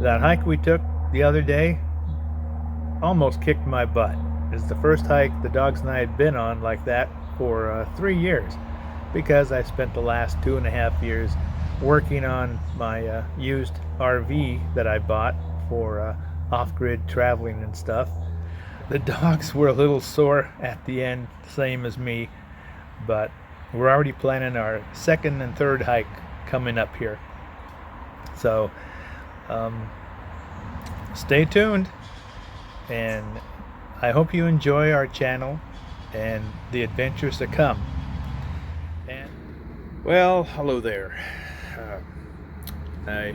That hike we took the other day almost kicked my butt. It's the first hike the dogs and I had been on like that for 3 years, because I spent the last 2.5 years working on my used RV that I bought for off-grid traveling and stuff. The dogs were a little sore at the end, same as me, but we're already planning our second and third hike coming up here. So um, stay tuned, and I hope you enjoy our channel and the adventures to come. And well, hello there. I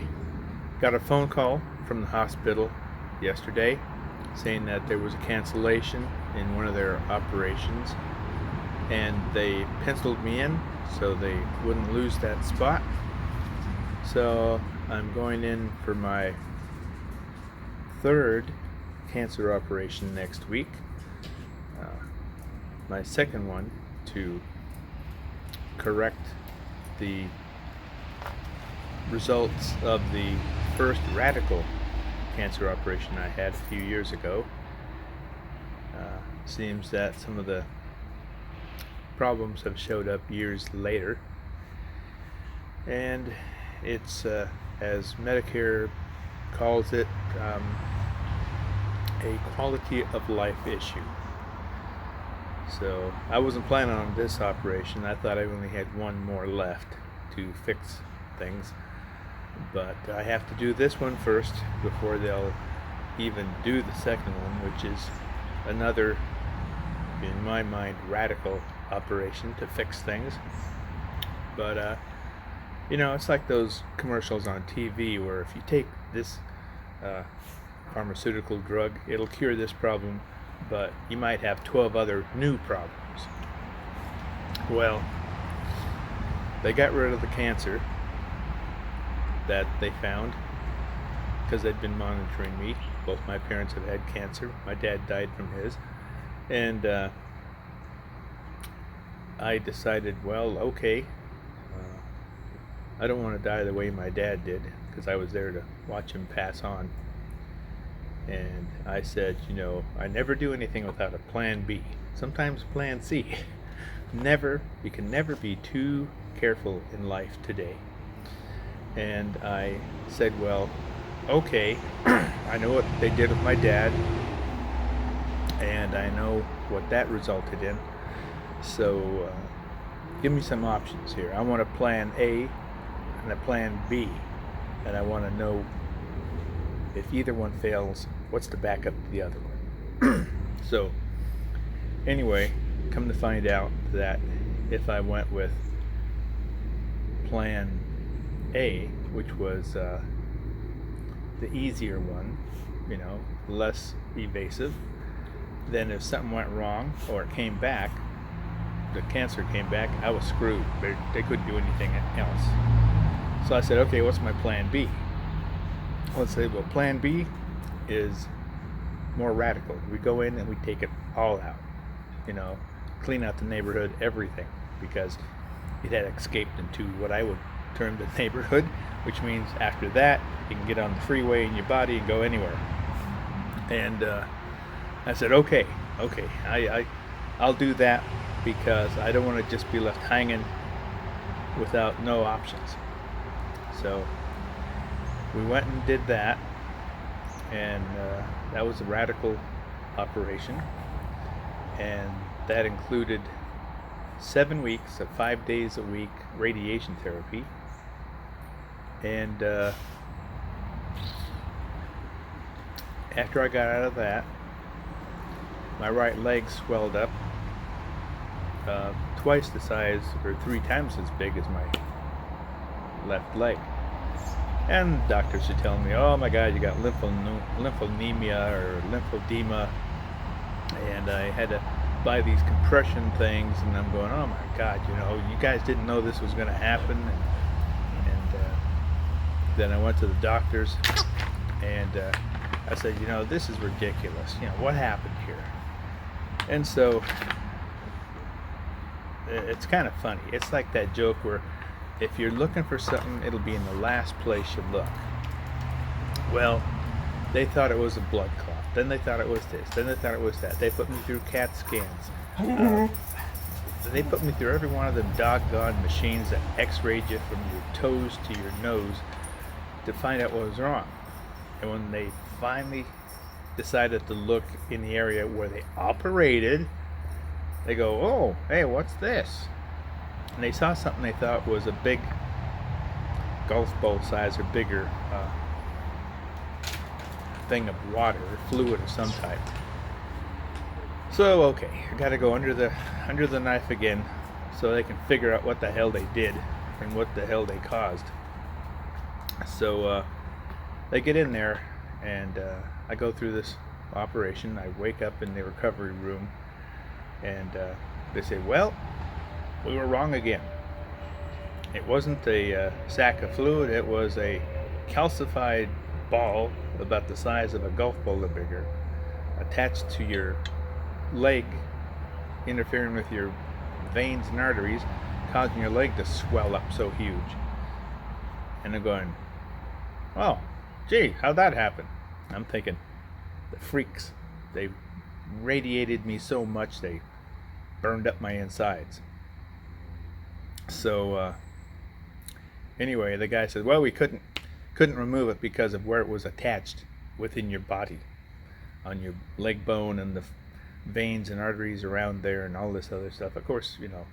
got a phone call from the hospital yesterday saying that there was a cancellation in one of their operations, and they penciled me in so they wouldn't lose that spot. So I'm going in for my third cancer operation next week, my second one to correct the results of the first radical cancer operation I had a few years ago. Seems that some of the problems have showed up years later, and it's as Medicare calls it, a quality of life issue. So I wasn't planning on this operation. I thought I only had one more left to fix things, but I have to do this one first before they'll even do the second one, which is another, in my mind, radical operation to fix things. But it's like those commercials on TV where if you take this pharmaceutical drug, it'll cure this problem, but you might have 12 other new problems. Well, they got rid of the cancer that they found because they'd been monitoring me. Both my parents have had cancer. My dad died from his, and I decided, well, okay, I don't want to die the way my dad did, because I was there to watch him pass on. And I said, I never do anything without a plan B, sometimes plan C. You can never be too careful in life today. And I said, well, okay, I know what they did with my dad, and I know what that resulted in. So give me some options here. I want a plan A and a plan B, and I want to know if either one fails, what's the backup to the other one. So anyway, come to find out that if I went with plan A, which was the easier one, less evasive, then if something went wrong or it came back, the cancer came back, I was screwed. They couldn't do anything else. So I said, okay, what's my plan B? Let's say, well, plan B is more radical. We go in and we take it all out, clean out the neighborhood, everything, because it had escaped into what I would term the neighborhood, which means after that you can get on the freeway in your body and go anywhere. And I said, okay, I'll do that, because I don't want to just be left hanging without no options. So we went and did that, and that was a radical operation, and that included 7 weeks of 5 days a week radiation therapy, and after I got out of that, my right leg swelled up twice the size, or 3 times as big as my left leg. And doctors are telling me, oh my God, you got lymphonemia or lymphedema, and I had to buy these compression things, and I'm going, oh my God, you guys didn't know this was going to happen. And then I went to the doctors, and I said, this is ridiculous. What happened here? And so it's kind of funny. It's like that joke where if you're looking for something, it'll be in the last place you look. Well, they thought it was a blood clot. Then they thought it was this. Then they thought it was that. They put me through CAT scans. They put me through every one of them doggone machines that x-rayed you from your toes to your nose to find out what was wrong. And when they finally decided to look in the area where they operated, they go, oh, hey, what's this? And they saw something they thought was a big golf ball size or bigger thing of water or fluid of some type. So okay, I gotta go under the knife again so they can figure out what the hell they did and what the hell they caused. So they get in there, and I go through this operation. I wake up in the recovery room, and they say, well, we were wrong again. It wasn't a sack of fluid, it was a calcified ball about the size of a golf ball or bigger, attached to your leg, interfering with your veins and arteries, causing your leg to swell up so huge. And they're going, oh, gee, how'd that happen? I'm thinking, the freaks, they radiated me so much they burned up my insides. So anyway, the guy said, well, we couldn't remove it because of where it was attached within your body, on your leg bone and the veins and arteries around there and all this other stuff. Of course, you know.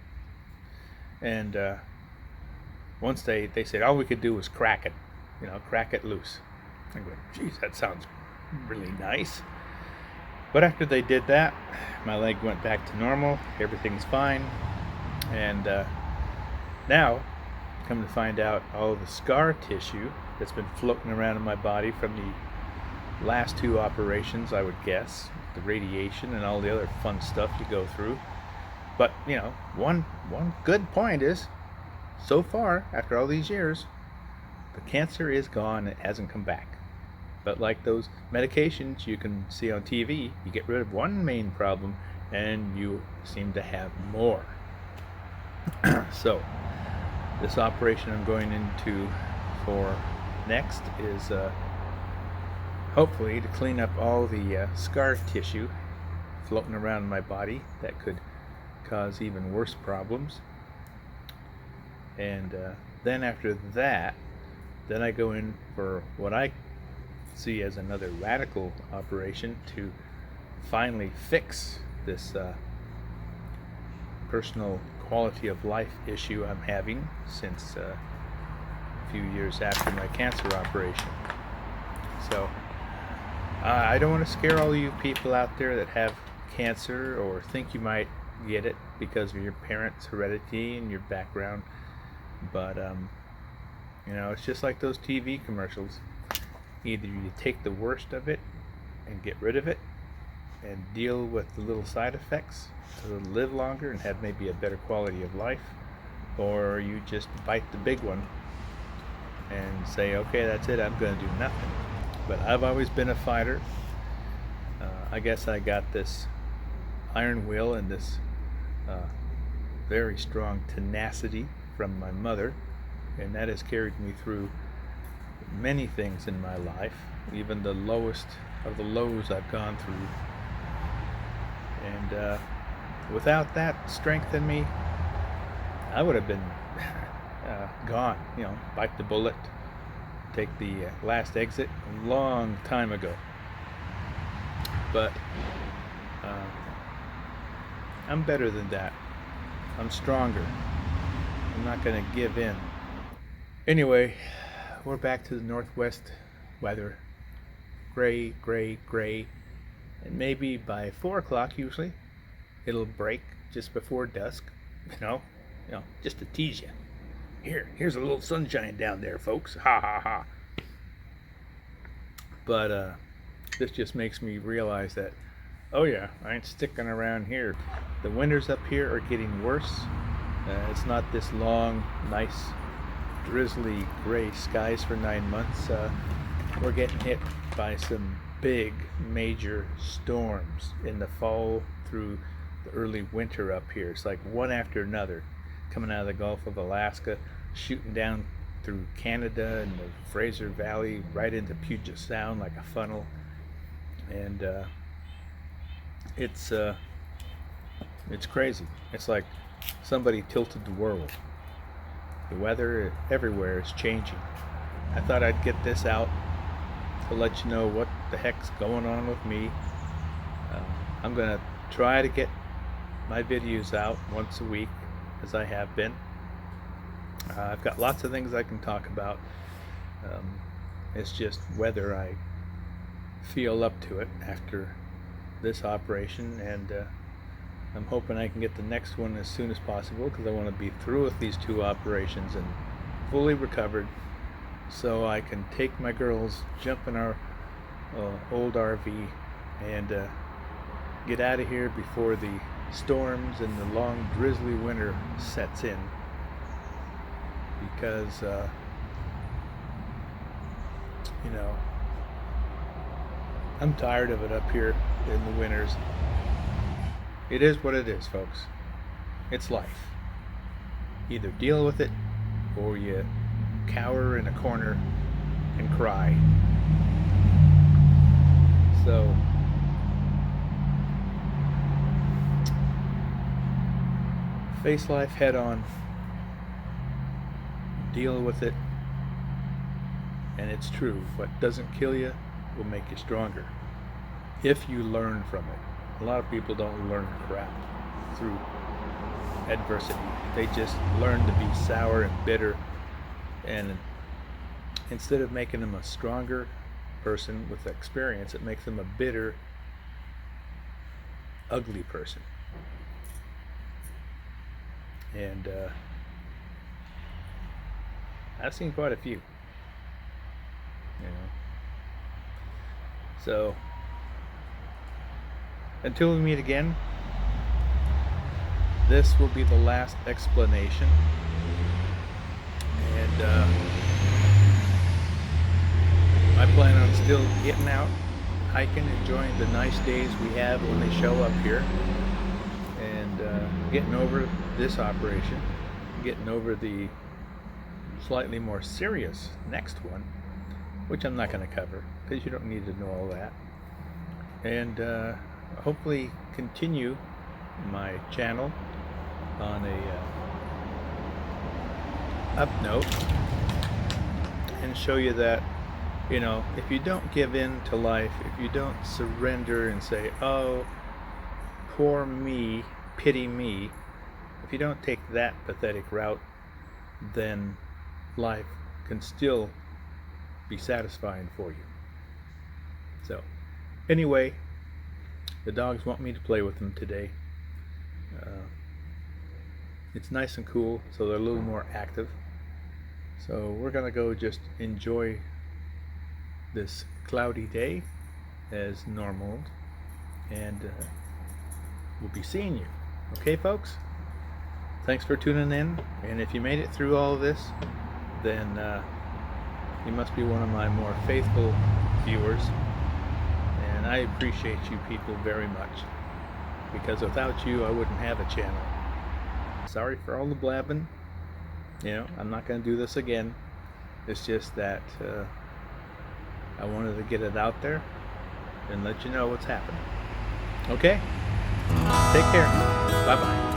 And once they said all we could do was crack it, you know, crack it loose. I go, geez, that sounds really nice. But after they did that, my leg went back to normal. Everything's fine. And now, come to find out, all the scar tissue that's been floating around in my body from the last two operations, I would guess, the radiation and all the other fun stuff you go through. But, you know, one good point is, so far, after all these years, the cancer is gone. It hasn't come back. But like those medications you can see on TV, you get rid of one main problem and you seem to have more. So, this operation I'm going into for next is hopefully to clean up all the scar tissue floating around my body that could cause even worse problems. And then after that, then I go in for what I see as another radical operation to finally fix this personal quality of life issue I'm having since a few years after my cancer operation. So I don't want to scare all you people out there that have cancer or think you might get it because of your parents' heredity and your background, but you know, it's just like those TV commercials. Either you take the worst of it and get rid of it and deal with the little side effects to live longer and have maybe a better quality of life, or you just bite the big one and say, okay, that's it, I'm going to do nothing. But I've always been a fighter. I guess I got this iron will and this very strong tenacity from my mother, and that has carried me through many things in my life, even the lowest of the lows I've gone through. And without that strength in me, I would have been gone, you know, bite the bullet, take the last exit a long time ago. But I'm better than that. I'm stronger. I'm not going to give in. Anyway, we're back to the northwest weather. Gray, gray, gray. And maybe by 4 o'clock usually, it'll break just before dusk. You know, just to tease you. Here's a little sunshine down there, folks. Ha ha ha. But this just makes me realize that, oh yeah, I ain't sticking around here. The winters up here are getting worse. It's not this long, nice, drizzly gray skies for 9 months. We're getting hit by some big, major storms in the fall through the early winter up here. It's like one after another, coming out of the Gulf of Alaska, shooting down through Canada and the Fraser Valley right into Puget Sound like a funnel, and it's crazy. It's like somebody tilted the world. The weather everywhere is changing. I thought I'd get this out to let you know what the heck's going on with me. I'm gonna try to get my videos out once a week, as I have been. I've got lots of things I can talk about. It's just whether I feel up to it after this operation, and I'm hoping I can get the next one as soon as possible, because I want to be through with these 2 operations and fully recovered, so I can take my girls, jump in our old RV, and get out of here before the storms and the long drizzly winter sets in, because you know, I'm tired of it up here in the winters. It is what it is, folks. It's life. Either deal with it, or you cower in a corner and cry. So face life head on, deal with it, and it's true. What doesn't kill you will make you stronger if you learn from it. A lot of people don't learn crap through adversity. They just learn to be sour and bitter, and instead of making them a stronger person with experience, it makes them a bitter, ugly person. And I've seen quite a few, you know. So until we meet again, this will be the last explanation, and I plan on still getting out, hiking, enjoying the nice days we have when they show up here, and getting over this operation, getting over the slightly more serious next one, which I'm not going to cover because you don't need to know all that, and hopefully continue my channel on a up note, and show you that, you know, if you don't give in to life, if you don't surrender and say, oh, poor me, pity me, if you don't take that pathetic route, then life can still be satisfying for you. So anyway, the dogs want me to play with them today. It's nice and cool, so they're a little more active. So we're gonna go just enjoy this cloudy day as normal, and we'll be seeing you. Okay, folks? Thanks for tuning in, and if you made it through all of this, then you must be one of my more faithful viewers, and I appreciate you people very much, because without you I wouldn't have a channel. Sorry for all the blabbing. You know, I'm not going to do this again. It's just that I wanted to get it out there and let you know what's happening. Okay? Take care. Bye-bye.